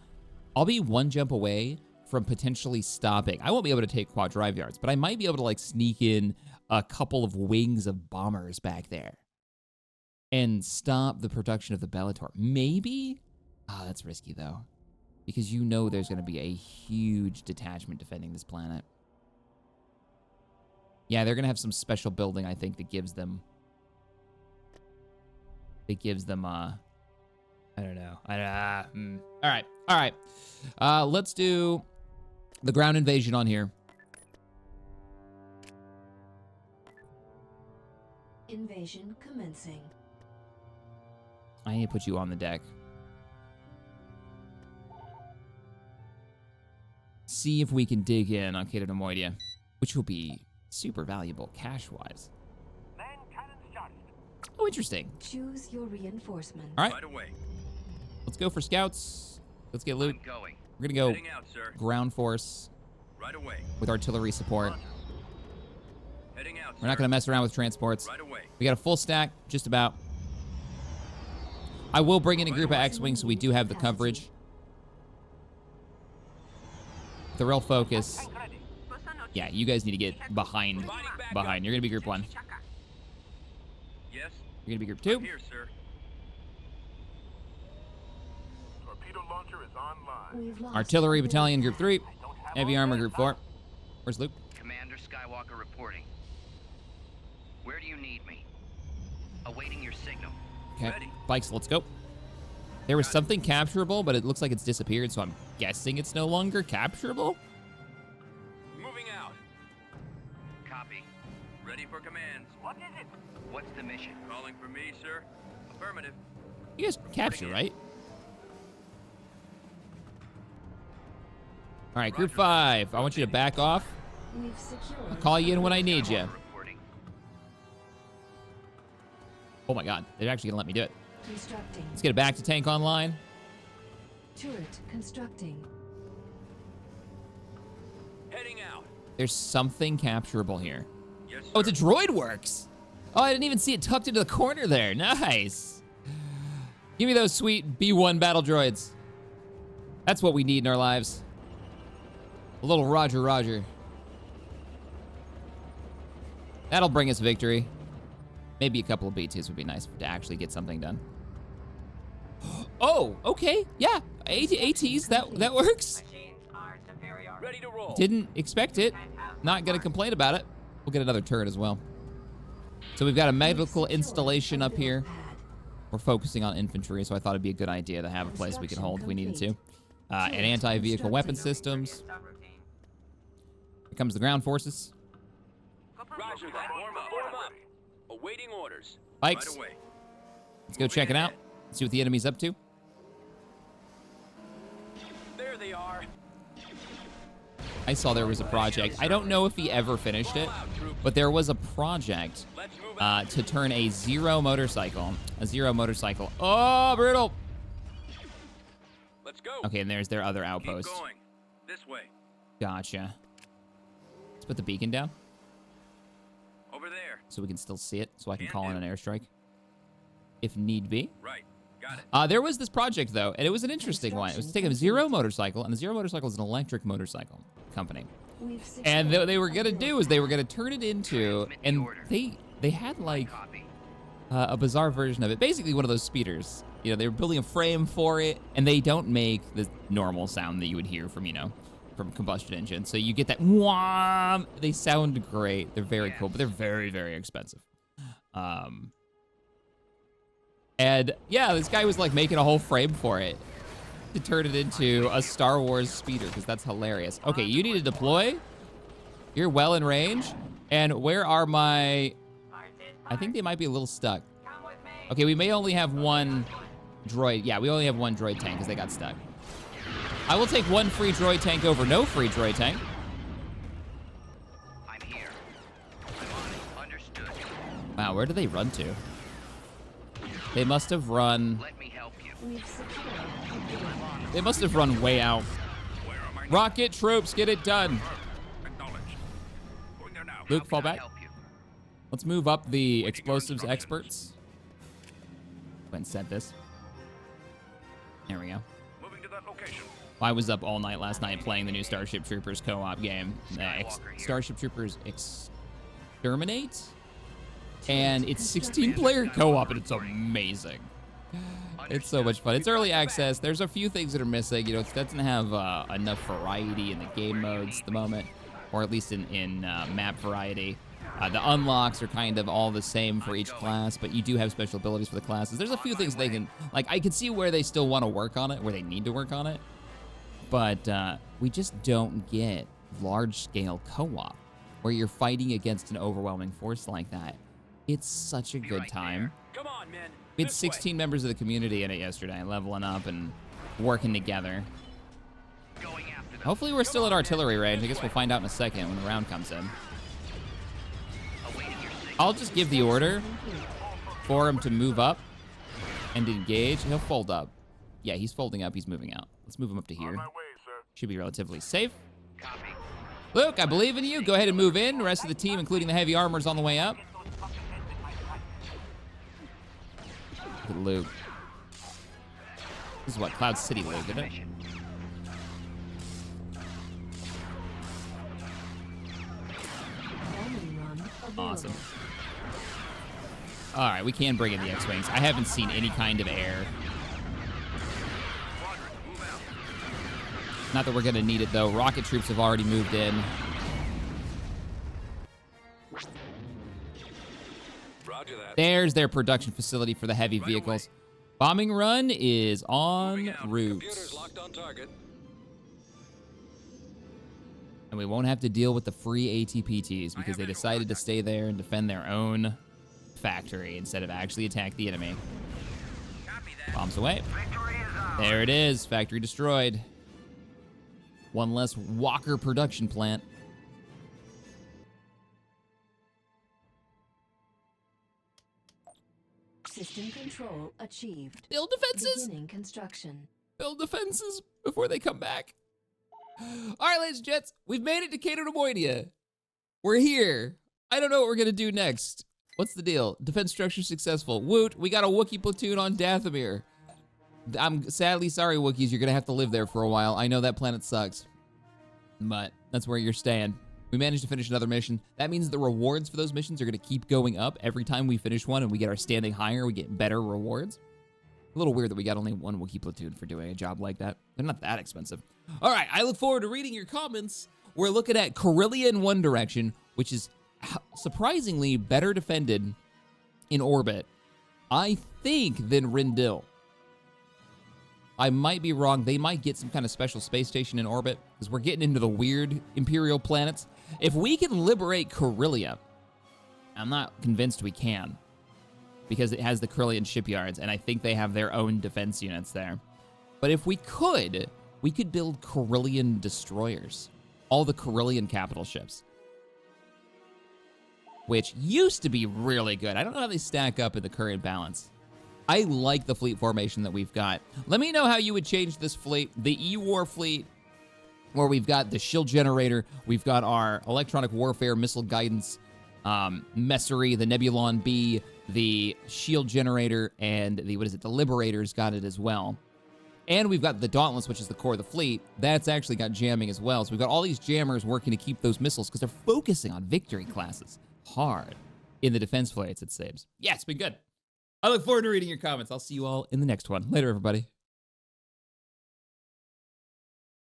I'll be 1 jump away from potentially stopping. I won't be able to take quad drive yards, but I might be able to like sneak in a couple of wings of bombers back there and stop the production of the Bellator. Maybe? Ah, that's risky though, because you know there's going to be a huge detachment defending this planet. Yeah, they're going to have some special building, I think, that gives them... I don't know. All right. Let's do the ground invasion on here. Invasion commencing. I need to put you on the deck. See if we can dig in on Cato de Moidia, which will be super valuable cash-wise. Main cannons charged. Oh, interesting. Choose your reinforcements. All right, Right away. let's go for scouts. Let's get loot. I'm going. We're gonna go Heading out, sir. ground force Right away. with artillery support. Heading out, We're not sir. gonna mess around with transports. Right away. We got a full stack, just about. I will bring in a group of X-Wings so we do have the coverage. The real focus. Tank ready. Yeah, you guys need to get behind. You're gonna be group 1. Yes. You're gonna be group 2. Here, sir. Torpedo launcher is online. We've lost Artillery the battalion group 3. Don't have Heavy all armor day, group son. 4. Where's Luke? Commander Skywalker reporting. Where do you need me? Awaiting your signal. Okay, Ready. bikes, let's go. There was something capturable, but it looks like it's disappeared, so I'm guessing it's no longer capturable. Moving out. Copy. Ready for commands. What is it? What's the mission? Calling for me, sir. Affirmative. You guys capture, right? All right, group 5. I want you to back off. We've secured. I'll call you in when I need you. Reporting. Oh my God, they're actually gonna let me do it. Constructing. Let's get it back to tank online. Turret constructing. Heading out. There's something capturable here. Yes, sir. Oh, it's a droid works. Oh, I didn't even see it tucked into the corner there. Nice. Give me those sweet B1 battle droids. That's what we need in our lives. A little Roger, Roger. That'll bring us victory. Maybe a couple of B2s would be nice to actually get something done. Oh, okay. Yeah, ATs, that works. Ready to roll. Didn't expect it. Not gonna complain about it. We'll get another turret as well. So we've got a medical installation up here. We're focusing on infantry, so I thought it'd be a good idea to have a place we could hold if we needed to. And anti-vehicle weapon systems. Here comes the ground forces. Roger that. Warm up. Warm up. Awaiting orders. Bikes. Right away. Let's go check it out. See what the enemy's up to. There they are. I saw there was a project. I don't know if he ever finished it, but there was a project Let's move out. to turn a zero motorcycle. Oh, brutal. Let's go. Okay, and there's their other Keep outpost. going. This way. Gotcha. Let's put the beacon down Over there. so we can still see it, so I can call in an airstrike if need be. Right. Got it. There was this project, though, and it was an interesting one. It was to take a Zero motorcycle, and the Zero motorcycle is an electric motorcycle company. And what they were going to do is they were going to turn it into, and they had, like, Copy. a bizarre version of it. Basically one of those speeders. You know, they were building a frame for it, and they don't make the normal sound that you would hear from, you know, from a combustion engine. So you get that wham. They sound great. They're very cool, but they're very, very expensive. And yeah, this guy was like making a whole frame for it to turn it into a Star Wars speeder, because that's hilarious. Okay, you need to deploy. You're well in range. And where are my... I think they might be a little stuck. Okay, we may only have one droid. Yeah, we only have one droid tank because they got stuck. I will take one free droid tank over no free droid tank. I'm here. I'm on it. Understood. Wow, where do they run to? They must have run... Let me help you. We've secured. They must have run way out. Where are my Rocket troops, get it done. Acknowledged. Going there now. Luke, How fall can I back. help you? Let's move up the explosives experts. Go ahead and set this. There we go. Moving to that location. I was up all night last night playing the new Starship Troopers co-op game. Starship Troopers Exterminate? And it's 16-player co-op, and it's amazing. It's so much fun. It's early access. There's a few things that are missing. You know, it doesn't have enough variety in the game modes at the moment, or at least in map variety. The unlocks are kind of all the same for each class, but you do have special abilities for the classes. There's a few things they can, like, I can see where they still want to work on it, where they need to work on it, but we just don't get large-scale co-op where you're fighting against an overwhelming force like that. It's such a good time. Come on, men. We had This way. 16 members of the community in it yesterday, leveling up and working together. Going after them. Hopefully we're still at artillery range. I guess we'll find out in a second when the round comes in. Awaiting your signal. I'll just give the order for him to move up and engage. He'll fold up. Yeah, he's folding up. He's moving out. Let's move him up to On here. my way, sir. Should be relatively safe. Copy. Luke, I believe in you. Go ahead and move in. The rest of the team, including the heavy armor, is on the way up. Look at Luke. This is what, Cloud City Luke, isn't it? Bombing run available. Awesome. All right, we can bring in the X-Wings. I haven't seen any kind of air. Not that we're going to need it, though. Rocket troops have already moved in. Roger that. There's their production facility for the heavy vehicles. Bombing run is Moving en out. route. Computers locked on target. And we won't have to deal with the free ATPTs because they decided to stay there and defend their own factory instead of actually attack the enemy. Copy that. Bombs away. There it is. Factory destroyed. One less Walker production plant. System control achieved. Build defenses. Beginning construction. Build defenses before they come back. All right, ladies and gents, we've made it to Cato Nemoidia. We're here. I don't know what we're gonna do next. What's the deal? Defense structure successful. Woot, we got a Wookiee platoon on Dathomir. I'm sadly sorry, Wookiees, you're gonna have to live there for a while. I know that planet sucks, but that's where you're staying. We managed to finish another mission. That means the rewards for those missions are gonna keep going up. Every time we finish one and we get our standing higher, we get better rewards. A little weird that we got only one Wookiee platoon for doing a job like that. They're not that expensive. All right, I look forward to reading your comments. We're looking at Corellia in one direction, which is surprisingly better defended in orbit, I think, than Rindil. I might be wrong. They might get some kind of special space station in orbit because we're getting into the weird Imperial planets. If we can liberate Corellia, I'm not convinced we can because it has the Corellian shipyards, and I think they have their own defense units there. But if we could build Corellian destroyers, all the Corellian capital ships, which used to be really good. I don't know how they stack up in the current balance. I like the fleet formation that we've got. Let me know how you would change this fleet. The E-War fleet where we've got the shield generator, we've got our electronic warfare missile guidance messery, the Nebulon B, the shield generator, and the Liberator's got it as well. And we've got the Dauntless, which is the core of the fleet. That's actually got jamming as well. So we've got all these jammers working to keep those missiles because they're focusing on victory classes hard in the defense flights, it seems. Yeah, it's been good. I look forward to reading your comments. I'll see you all in the next one. Later, everybody.